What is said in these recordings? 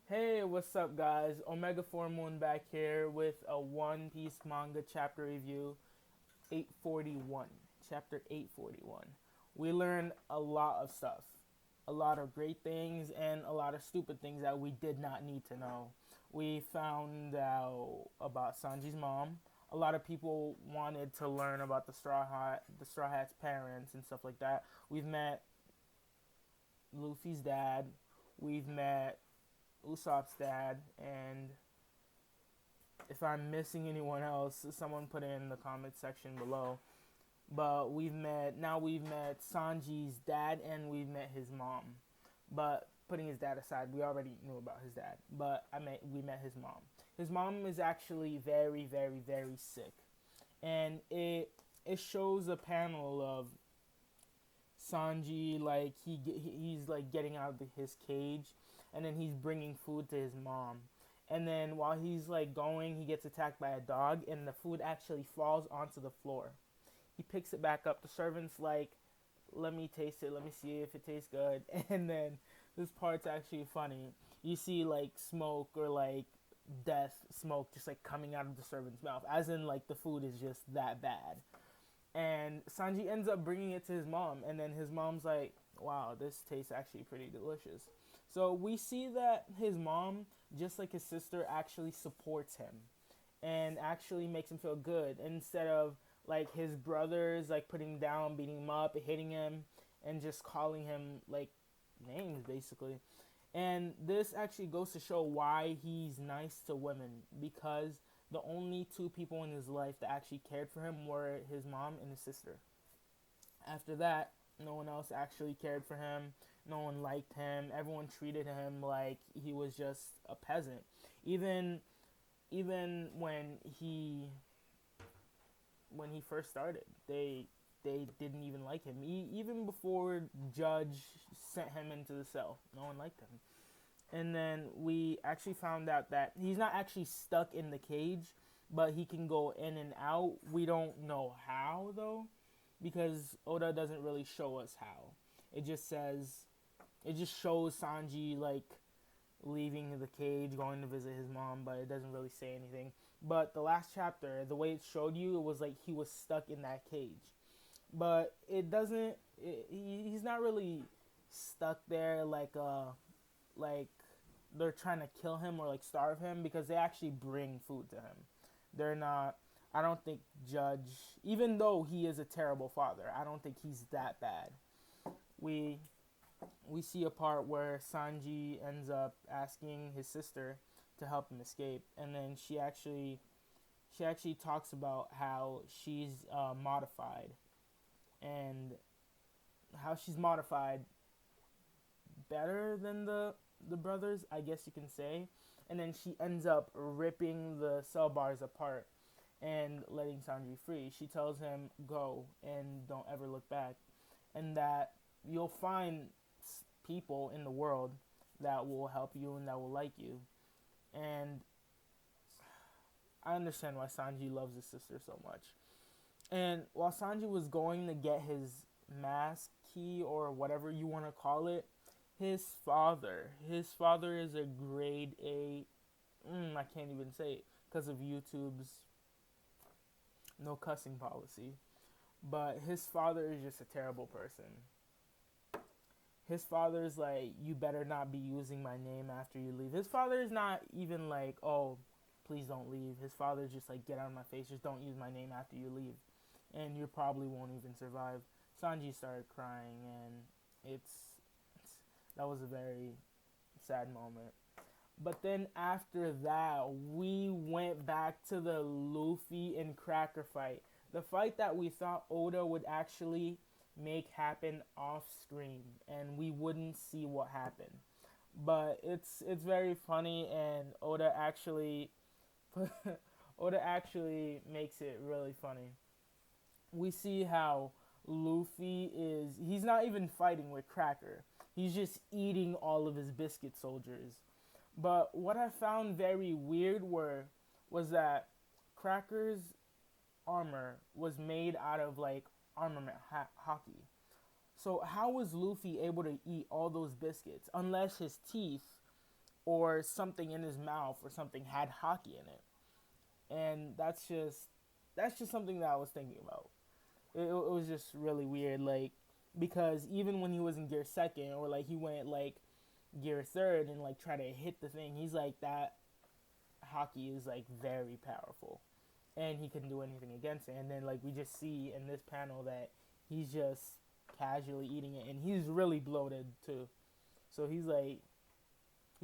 Hey, what's up, guys? Omega 4 Moon back here with a One Piece manga chapter review 841. Chapter 841. We learned a lot of stuff, a lot of great things, and a lot of stupid things that we did not need to know. We found out about Sanji's mom. A lot of people wanted to learn about the Straw Hat's parents and stuff like that. We've met Luffy's dad. We've met Usopp's dad, and if I'm missing anyone else, someone put it in the comment section below. But we've met Sanji's dad and we've met his mom. But putting his dad aside, we already knew about his dad. But we met his mom. His mom is actually very, very, very sick, and it shows a panel of Sanji, like he's like getting out of his cage, and then he's bringing food to his mom. And then while he's like going, he gets attacked by a dog, and the food actually falls onto the floor. He picks it back up. The servant's like, "Let me taste it. Let me see if it tastes good." And then this part's actually funny. You see like smoke or like death smoke just like coming out of the servant's mouth, as in like the food is just that bad. And Sanji ends up bringing it to his mom, and then his mom's like, "Wow, this tastes actually pretty delicious." So we see that his mom, just like his sister, actually supports him and actually makes him feel good instead of like his brothers like putting him down, beating him up, hitting him, and just calling him like names basically. And this actually goes to show why he's nice to women, because the only two people in his life that actually cared for him were his mom and his sister. After that, no one else actually cared for him. No one liked him. Everyone treated him like he was just a peasant. Even even when he first started, they didn't even like him. Even before Judge sent him into the cell, no one liked him. And then we actually found out that he's not actually stuck in the cage, but he can go in and out. We don't know how though, because Oda doesn't really show us how. It just says it just shows Sanji like leaving the cage, going to visit his mom, but it doesn't really say anything. But the last chapter, the way it showed you, it was like he was stuck in that cage. But it doesn't. He's not really stuck there like they're trying to kill him or like starve him, because they actually bring food to him. They're not. I don't think Judge, even though he is a terrible father, I don't think he's that bad. We we see a part where Sanji ends up asking his sister to help him escape, and then she actually talks about how she's modified, and how she's modified better than the brothers, I guess you can say. And then she ends up ripping the cell bars apart and letting Sanji free. She tells him go and don't ever look back, and that you'll find people in the world that will help you and that will like you. And I understand why Sanji loves his sister so much. And while Sanji was going to get his mask key or whatever you want to call it, his father is a grade A. I can't even say it because of YouTube's no cussing policy. But his father is just a terrible person. His father's like, you better not be using my name after you leave. His father is not even like, oh, please don't leave. His father's just like, get out of my face. Just don't use my name after you leave. And you probably won't even survive. Sanji started crying, and it's that was a very sad moment. But then after that, we went back to the Luffy and Cracker fight. The fight that we thought Oda would actually make happen off screen, and we wouldn't see what happened. But it's very funny, and Oda actually makes it really funny. We see how Luffy he's not even fighting with Cracker. He's just eating all of his biscuit soldiers. But what I found very weird was that Cracker's armor was made out of like armament hockey. So how was Luffy able to eat all those biscuits unless his teeth or something in his mouth or something had hockey in it. And that's just something that I was thinking about. It was just really weird, like, because even when he was in gear second, or like he went like gear third and like try to hit the thing, he's like, that hockey is like very powerful, and he couldn't do anything against it. And then like we just see in this panel that he's just casually eating it, and he's really bloated too. So he's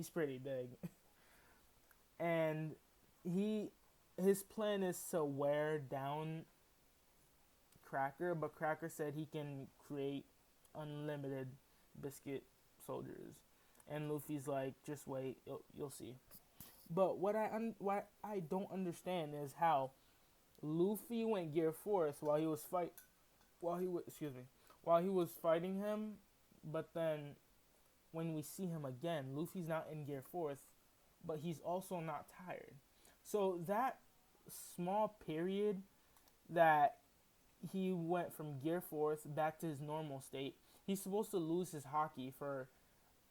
pretty big, and his plan is to wear down Cracker, but Cracker said he can create unlimited biscuit soldiers, and Luffy's like, just wait, you'll see. But what I don't understand is how Luffy went gear fourth while he was fighting him, but then when we see him again, Luffy's not in gear fourth, but he's also not tired. So that small period that he went from gear fourth back to his normal state, he's supposed to lose his hockey for,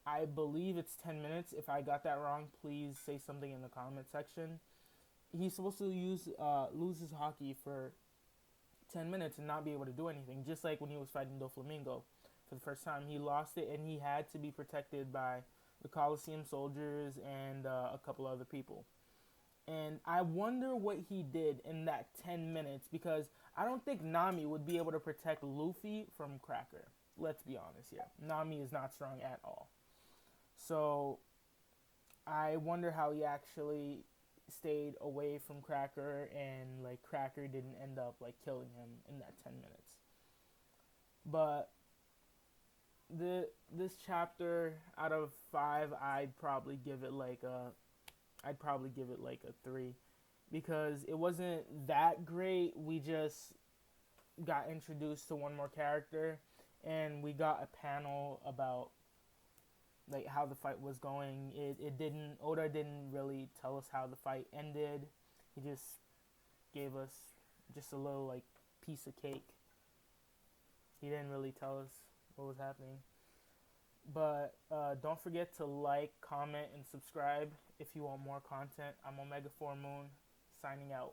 I believe it's 10 minutes. If I got that wrong, please say something in the comment section. He's supposed to lose his hockey for 10 minutes and not be able to do anything, just like when he was fighting Doflamingo for the first time. He lost it, and he had to be protected by the Coliseum soldiers and a couple other people. And I wonder what he did in that 10 minutes, because I don't think Nami would be able to protect Luffy from Cracker. Let's be honest here. Nami is not strong at all. So I wonder how he actually stayed away from Cracker, and like Cracker didn't end up like killing him in that 10 minutes. But this chapter, out of 5, I'd probably give it like a 3, because it wasn't that great. We just got introduced to one more character, and we got a panel about like how the fight was going. Oda didn't really tell us how the fight ended. He just gave us just a little like piece of cake. He didn't really tell us what was happening. But don't forget to like, comment, and subscribe if you want more content. I'm Omega 4 Moon, signing out.